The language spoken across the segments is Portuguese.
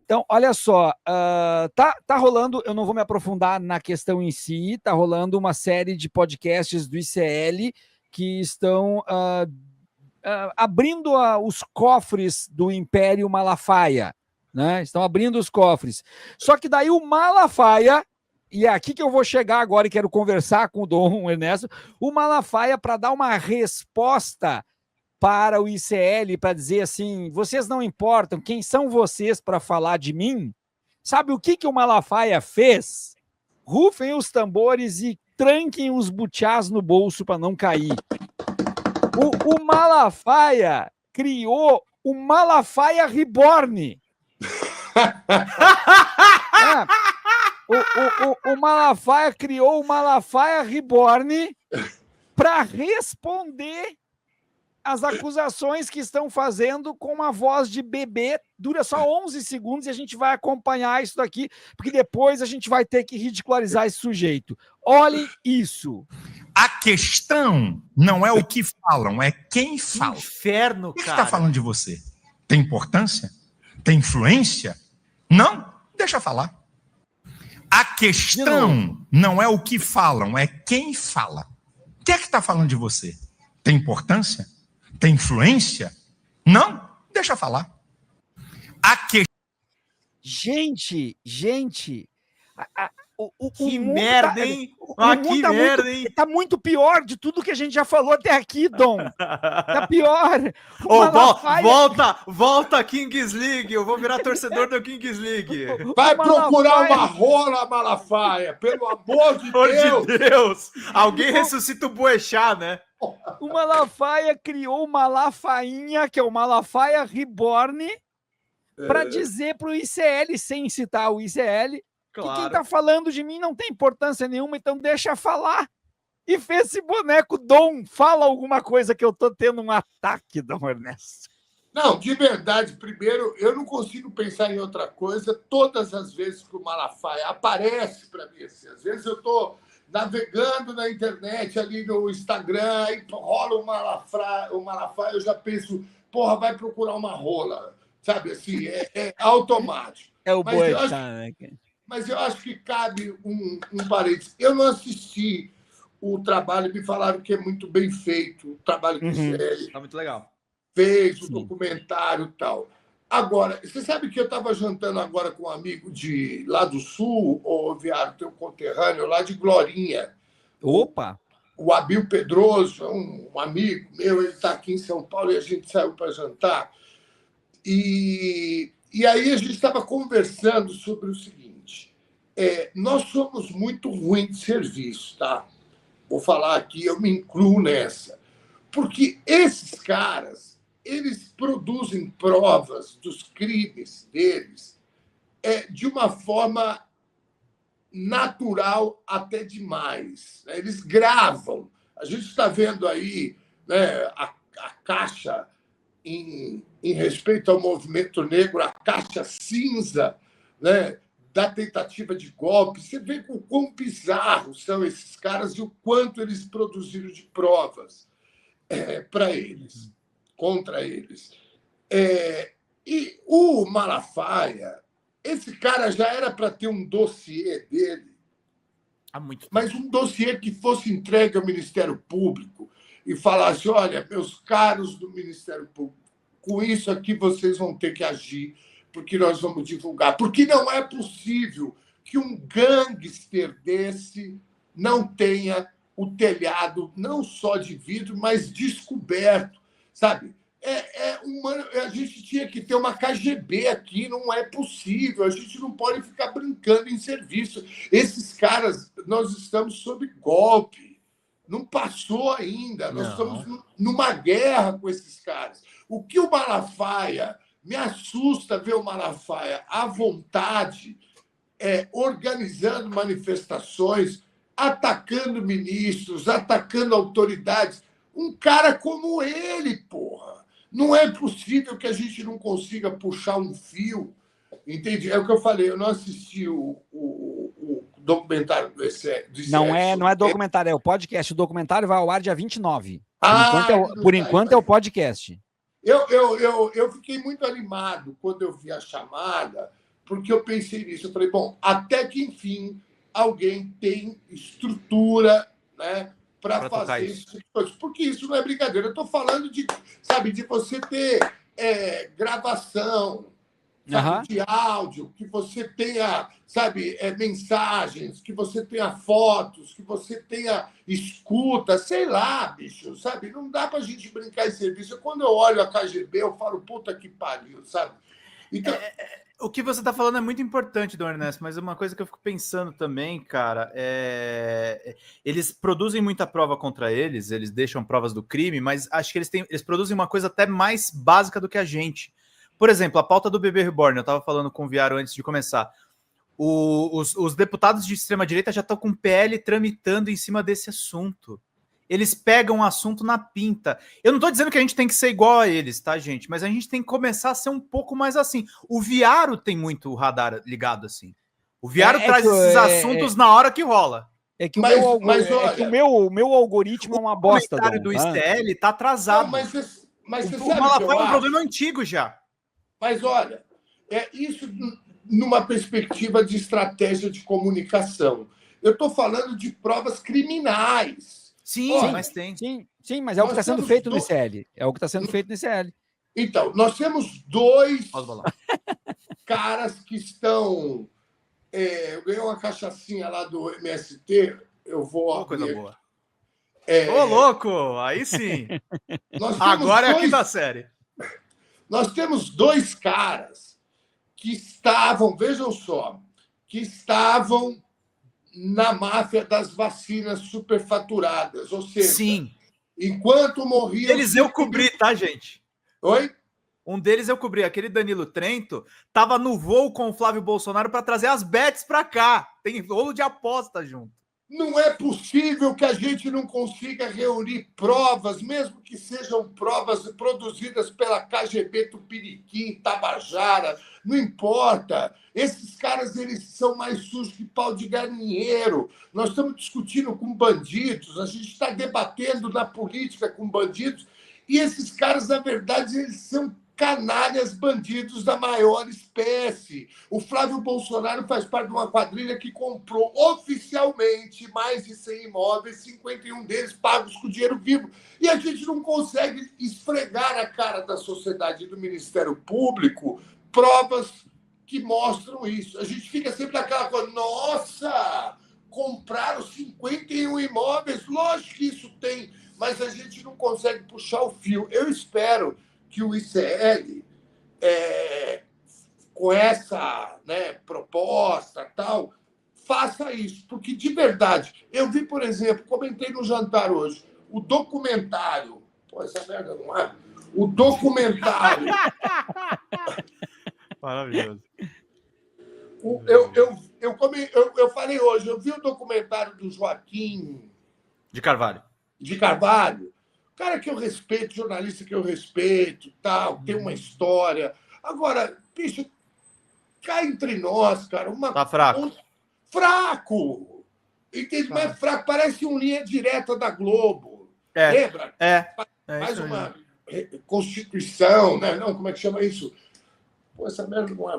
Então, olha só, tá rolando, eu não vou me aprofundar na questão em si, tá rolando uma série de podcasts do ICL que estão abrindo os cofres do Império Malafaia, né? Estão abrindo os cofres. Só que daí o Malafaia, e é aqui que eu vou chegar agora e quero conversar com o Dom Ernesto, o Malafaia, para dar uma resposta para o ICL, para dizer assim, vocês não importam, quem são vocês para falar de mim? Sabe o que o Malafaia fez? Rufem os tambores e tranquem os butiás no bolso para não cair. O Malafaia criou o Malafaia Reborn. O Malafaia criou o Malafaia Reborn para responder as acusações que estão fazendo com uma voz de bebê. Dura só 11 segundos e a gente vai acompanhar isso daqui, porque depois a gente vai ter que ridicularizar esse sujeito. Olhem isso. A questão não é o que falam, é quem fala. Inferno, Quem cara. está falando de você? Tem importância? Tem influência? Não? Deixa falar. A questão não é o que falam, é quem fala. Quem é que está falando de você? Tem importância? Tem influência? Não? Deixa falar. Gente. Que merda, hein? Que merda, hein? Tá muito pior de tudo que a gente já falou até aqui, Dom. Tá pior. Volta Kings League. Eu vou virar torcedor do Kings League. Vai procurar uma rola, Malafaia. Pelo amor de Deus. Alguém ressuscita o Boechat, né? O Malafaia criou o Malafainha, que é o Malafaia Reborn, para dizer para o ICL, sem citar o ICL, claro, que quem está falando de mim não tem importância nenhuma, então deixa falar. E fez esse boneco. Dom, fala alguma coisa que eu tô tendo um ataque, Dom Ernesto. Não, de verdade, primeiro, eu não consigo pensar em outra coisa todas as vezes que o Malafaia aparece para mim. Assim, às vezes eu estou navegando na internet, ali no Instagram, aí rola o Malafaia, eu já penso, porra, vai procurar uma rola. Sabe, assim, é automático. É o Boechat, né? Mas eu acho que cabe um parênteses. Eu não assisti o trabalho, me falaram que é muito bem feito, o trabalho que o ICL Tá muito legal. fez, o documentário e tal. Agora, você sabe que eu estava jantando agora com um amigo lá do Sul, o Viário, teu conterrâneo, lá de Glorinha. Opa! O Abil Pedroso, um amigo meu, ele está aqui em São Paulo e a gente saiu para jantar. E aí a gente estava conversando sobre o seguinte, nós somos muito ruins de serviço, tá? Vou falar aqui, eu me incluo nessa. Porque esses caras, eles produzem provas dos crimes deles de uma forma natural até demais. Né? Eles gravam. A gente está vendo aí, né, a caixa... Em respeito ao movimento negro, a caixa cinza, né, da tentativa de golpe. Você vê o quão bizarros são esses caras e o quanto eles produziram de provas para eles, contra eles. E o Malafaia, esse cara já era para ter um dossiê dele, mas um dossiê que fosse entregue ao Ministério Público, e falasse, olha, meus caros do Ministério Público, com isso aqui vocês vão ter que agir, porque nós vamos divulgar. Porque não é possível que um gangster desse não tenha o telhado não só de vidro, mas descoberto, sabe? A gente tinha que ter uma KGB aqui, não é possível, a gente não pode ficar brincando em serviço. Esses caras, nós estamos sob golpe. Não passou ainda. Nós estamos numa guerra com esses caras. O que o Malafaia... Me assusta ver o Malafaia à vontade, organizando manifestações, atacando ministros, atacando autoridades. Um cara como ele, porra. Não é possível que a gente não consiga puxar um fio. Entende? É o que eu falei. Eu não assisti o documentário do ICL. Não é documentário, é o podcast. O documentário vai ao ar dia 29. Por enquanto é o podcast. Eu fiquei muito animado quando eu vi a chamada, porque eu pensei nisso. Eu falei, bom, até que, enfim, alguém tem estrutura, né, para fazer isso. Porque isso não é brincadeira. Eu estou falando de, sabe, de você ter gravação, sabe, de áudio, que você tenha, sabe, mensagens, que você tenha fotos, que você tenha escuta, sei lá, bicho, sabe? Não dá para a gente brincar em serviço. Quando eu olho a KGB, eu falo, puta que pariu, sabe? Então... O que você está falando é muito importante, Dom Ernesto, mas uma coisa que eu fico pensando também, cara, eles produzem muita prova contra eles deixam provas do crime, mas acho que eles produzem uma coisa até mais básica do que a gente. Por exemplo, a pauta do bebê reborn, eu estava falando com o Viaro antes de começar. Os deputados de extrema-direita já estão com o PL tramitando em cima desse assunto. Eles pegam o assunto na pinta. Eu não estou dizendo que a gente tem que ser igual a eles, tá, gente? Mas a gente tem que começar a ser um pouco mais assim. O Viaro tem muito radar ligado assim. O Viaro traz esses assuntos na hora que rola. É que o meu algoritmo é uma bosta. O comentário do ICL está atrasado. Não, mas você o Malafaia é um problema antigo já. Mas olha, isso numa perspectiva de estratégia de comunicação. Eu estou falando de provas criminais. Sim, mas tem. Sim, mas é o que está sendo feito no ICL. É o que está sendo feito no ICL. Então, nós temos 2 caras que estão... eu ganhei uma cachaçinha lá do MST, eu vou... coisa boa. Ô, louco! Aí sim! Agora é a quinta série. Nós temos 2 caras que estavam, vejam só, que estavam na máfia das vacinas superfaturadas. Ou seja, sim. Enquanto morriam... Eles eu cobri, tá, gente? Oi? Um deles eu cobri. Aquele Danilo Trento tava no voo com o Flávio Bolsonaro para trazer as bets para cá. Tem rolo de aposta junto. Não é possível que a gente não consiga reunir provas, mesmo que sejam provas produzidas pela KGB Tupiniquim, Tabajara, não importa. Esses caras, eles são mais sujos que pau de galinheiro. Nós estamos discutindo com bandidos, a gente está debatendo na política com bandidos, e esses caras, na verdade, eles são canalhas bandidos da maior espécie. O Flávio Bolsonaro faz parte de uma quadrilha que comprou oficialmente mais de 100 imóveis, 51 deles pagos com dinheiro vivo. E a gente não consegue esfregar a cara da sociedade e do Ministério Público provas que mostram isso. A gente fica sempre naquela coisa, nossa, compraram 51 imóveis, lógico que isso tem, mas a gente não consegue puxar o fio. Eu espero que o ICL, com essa, né, proposta tal, faça isso. Porque, de verdade, eu vi, por exemplo, comentei no jantar hoje, o documentário... Pô, essa merda não é... O documentário... Maravilhoso. Eu falei hoje, eu vi o documentário do Joaquim... De Carvalho. Cara que eu respeito, jornalista que eu respeito, tal, tem uma história. Agora, bicho, cá entre nós, cara, tá fraco. Fraco! Entende? Mas fraco, parece um linha direta da Globo. Lembra? Faz uma constituição, né? Não, como é que chama isso? Pô, essa merda não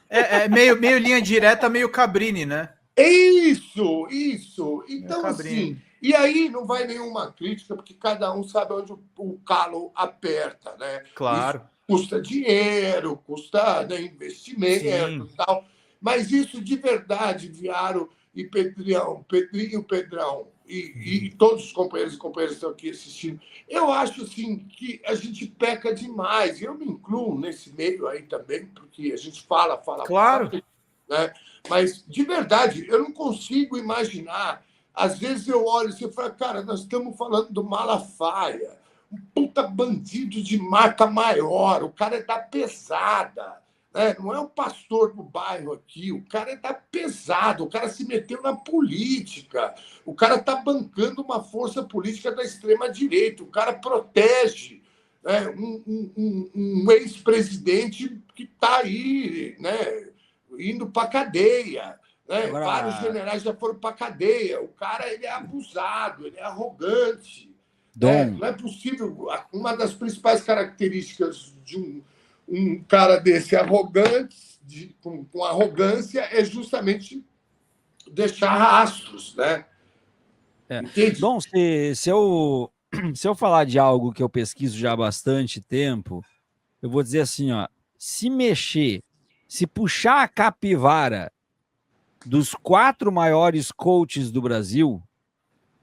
é. Meio linha direta, meio Cabrini, né? Isso! Então, assim... E aí não vai nenhuma crítica, porque cada um sabe onde o calo aperta, né? Claro. Isso custa dinheiro, custa, né, investimento e tal. Mas isso de verdade, Viaro e Pedrinho, Pedrão e todos os companheiros e companheiras que estão aqui assistindo, eu acho assim, que a gente peca demais. Eu me incluo nesse meio aí também, porque a gente fala. Claro. Né? Mas, de verdade, eu não consigo imaginar. Às vezes eu olho e falo, cara, nós estamos falando do Malafaia, um puta bandido de marca maior, o cara é da pesada, né? Não é um pastor do bairro aqui, o cara é da pesada, o cara se meteu na política, o cara está bancando uma força política da extrema-direita, o cara protege, né, um ex-presidente que está aí, né, indo para a cadeia. Agora... Vários generais já foram para a cadeia. O cara, ele é abusado, ele é arrogante. Não é possível. Uma das principais características de um cara desse arrogante, com arrogância, é justamente deixar rastros, né? Entende? Dom, se eu falar de algo que eu pesquiso já há bastante tempo, eu vou dizer assim, ó, se puxar a capivara dos 4 maiores coaches do Brasil,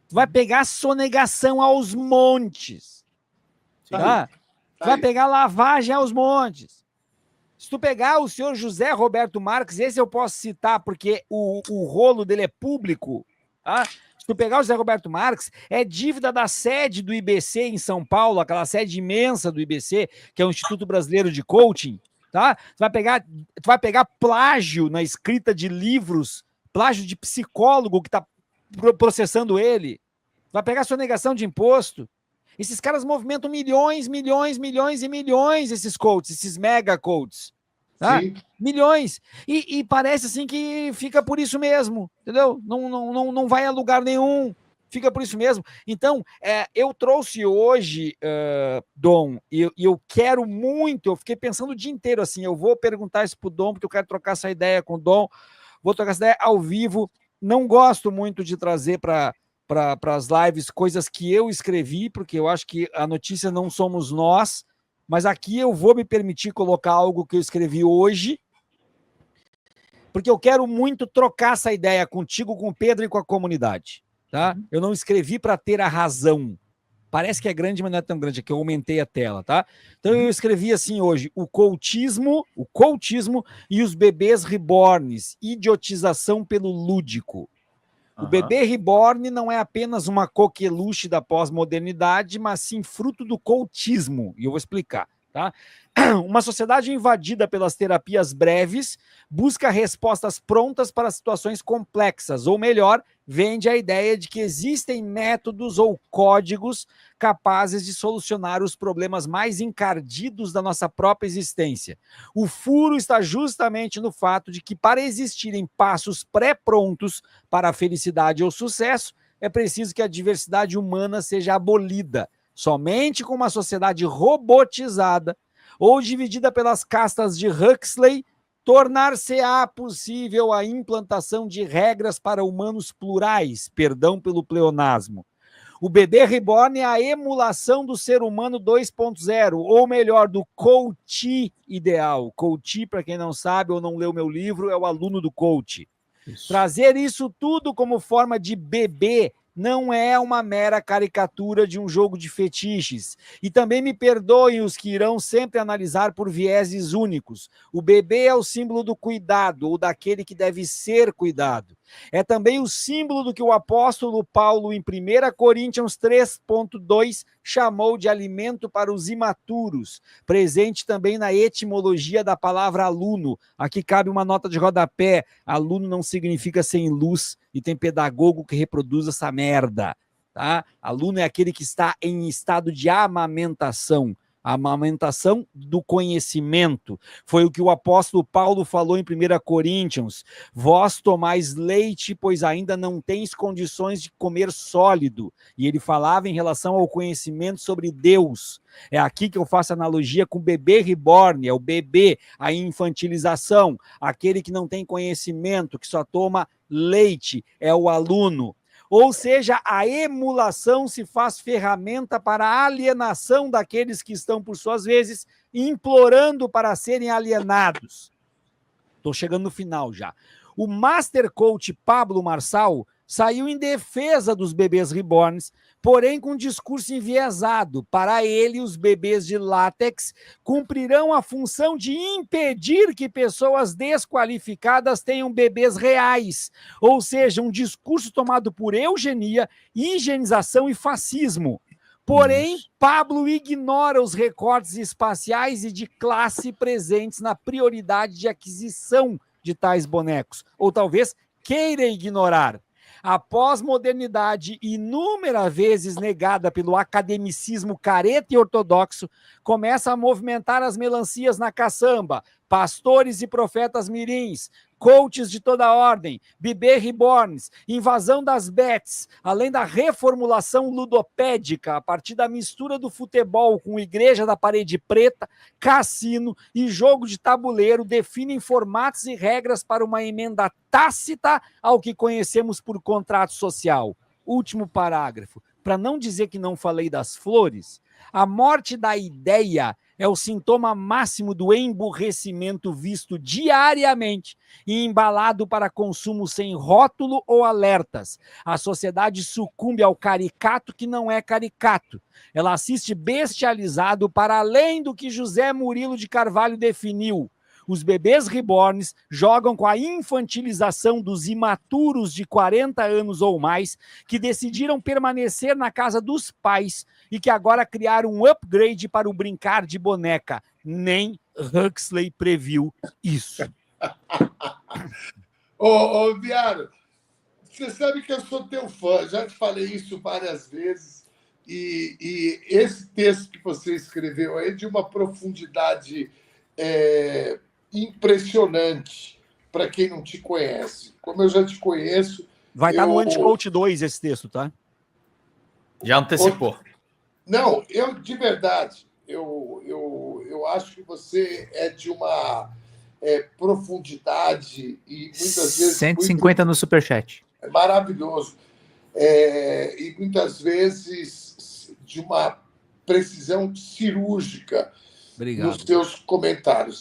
tu vai pegar sonegação aos montes, tá? Tu vai pegar lavagem aos montes. Se tu pegar o senhor José Roberto Marques, esse eu posso citar porque o rolo dele é público, tá? Se tu pegar o José Roberto Marques, é dívida da sede do IBC em São Paulo, aquela sede imensa do IBC, que é o Instituto Brasileiro de Coaching, tá? Tu vai pegar plágio na escrita de livros, plágio de psicólogo que tá processando ele, tu vai pegar sonegação de imposto. Esses caras movimentam milhões, esses coaches, esses mega coaches. Tá? Milhões. E parece assim que fica por isso mesmo, entendeu? Não vai a lugar nenhum, fica por isso mesmo. Então, eu trouxe hoje, Dom, e eu quero muito, eu fiquei pensando o dia inteiro assim, eu vou perguntar isso pro Dom, porque eu quero trocar essa ideia com o Dom, vou trocar essa ideia ao vivo. Não gosto muito de trazer para as lives coisas que eu escrevi, porque eu acho que a notícia não somos nós, mas aqui eu vou me permitir colocar algo que eu escrevi hoje, porque eu quero muito trocar essa ideia contigo, com o Pedro e com a comunidade, tá? Eu não escrevi para ter a razão. Parece que é grande, mas não é tão grande, é que eu aumentei a tela, tá? Então eu escrevi assim hoje, o coachismo e os bebês reborns, idiotização pelo lúdico. O bebê reborn não é apenas uma coqueluche da pós-modernidade, mas sim fruto do coachismo, e eu vou explicar, tá? Uma sociedade invadida pelas terapias breves busca respostas prontas para situações complexas, ou melhor, vende a ideia de que existem métodos ou códigos capazes de solucionar os problemas mais encardidos da nossa própria existência. O furo está justamente no fato de que, para existirem passos pré-prontos para a felicidade ou sucesso, é preciso que a diversidade humana seja abolida. Somente com uma sociedade robotizada ou dividida pelas castas de Huxley, tornar-se-á possível a implantação de regras para humanos plurais, perdão pelo pleonasmo. O bebê reborn é a emulação do ser humano 2.0, ou melhor, do coach ideal. Coach, para quem não sabe ou não leu meu livro, é o aluno do coach. Isso. Trazer isso tudo como forma de bebê não é uma mera caricatura de um jogo de fetiches. E também me perdoem os que irão sempre analisar por vieses únicos. O bebê é o símbolo do cuidado, ou daquele que deve ser cuidado. É também o símbolo do que o apóstolo Paulo, em 1 Coríntios 3.2, chamou de alimento para os imaturos, presente também na etimologia da palavra aluno. Aqui cabe uma nota de rodapé: aluno não significa sem luz, e tem pedagogo que reproduz essa merda, tá? Aluno é aquele que está em estado de amamentação. A amamentação do conhecimento. Foi o que o apóstolo Paulo falou em 1 Coríntios. Vós tomais leite, pois ainda não tens condições de comer sólido. E ele falava em relação ao conhecimento sobre Deus. É aqui que eu faço analogia com o bebê reborn, é o bebê, a infantilização, aquele que não tem conhecimento, que só toma leite, é o aluno. Ou seja, a emulação se faz ferramenta para a alienação daqueles que estão, por suas vezes, implorando para serem alienados. Estou chegando no final já. O Master Coach Pablo Marçal saiu em defesa dos bebês reborns, porém com um discurso enviesado. Para ele, os bebês de látex cumprirão a função de impedir que pessoas desqualificadas tenham bebês reais, ou seja, um discurso tomado por eugenia, higienização e fascismo. Porém, Pablo ignora os recortes espaciais e de classe presentes na prioridade de aquisição de tais bonecos, ou talvez queira ignorar. A pós-modernidade, inúmeras vezes negada pelo academicismo careta e ortodoxo, começa a movimentar as melancias na caçamba, pastores e profetas mirins, coaches de toda ordem, bebê reborns, invasão das bets, além da reformulação ludopédica a partir da mistura do futebol com igreja da parede preta, cassino e jogo de tabuleiro, definem formatos e regras para uma emenda tácita ao que conhecemos por contrato social. Último parágrafo. Para não dizer que não falei das flores, a morte da ideia é o sintoma máximo do emburrecimento visto diariamente e embalado para consumo sem rótulo ou alertas. A sociedade sucumbe ao caricato que não é caricato. Ela assiste bestializado para além do que José Murilo de Carvalho definiu. Os bebês reborns jogam com a infantilização dos imaturos de 40 anos ou mais que decidiram permanecer na casa dos pais e que agora criaram um upgrade para o brincar de boneca. Nem Huxley previu isso. Ô, Viaro, você sabe que eu sou teu fã, já te falei isso várias vezes, e esse texto que você escreveu aí é de uma profundidade impressionante para quem não te conhece. Como eu já te conheço... Vai estar no Anticoach 2 esse texto, tá? Já antecipou. Não, eu de verdade, eu acho que você é de uma profundidade e muitas vezes... 150 no Superchat. É maravilhoso. E muitas vezes de uma precisão cirúrgica Obrigado. nos seus comentários.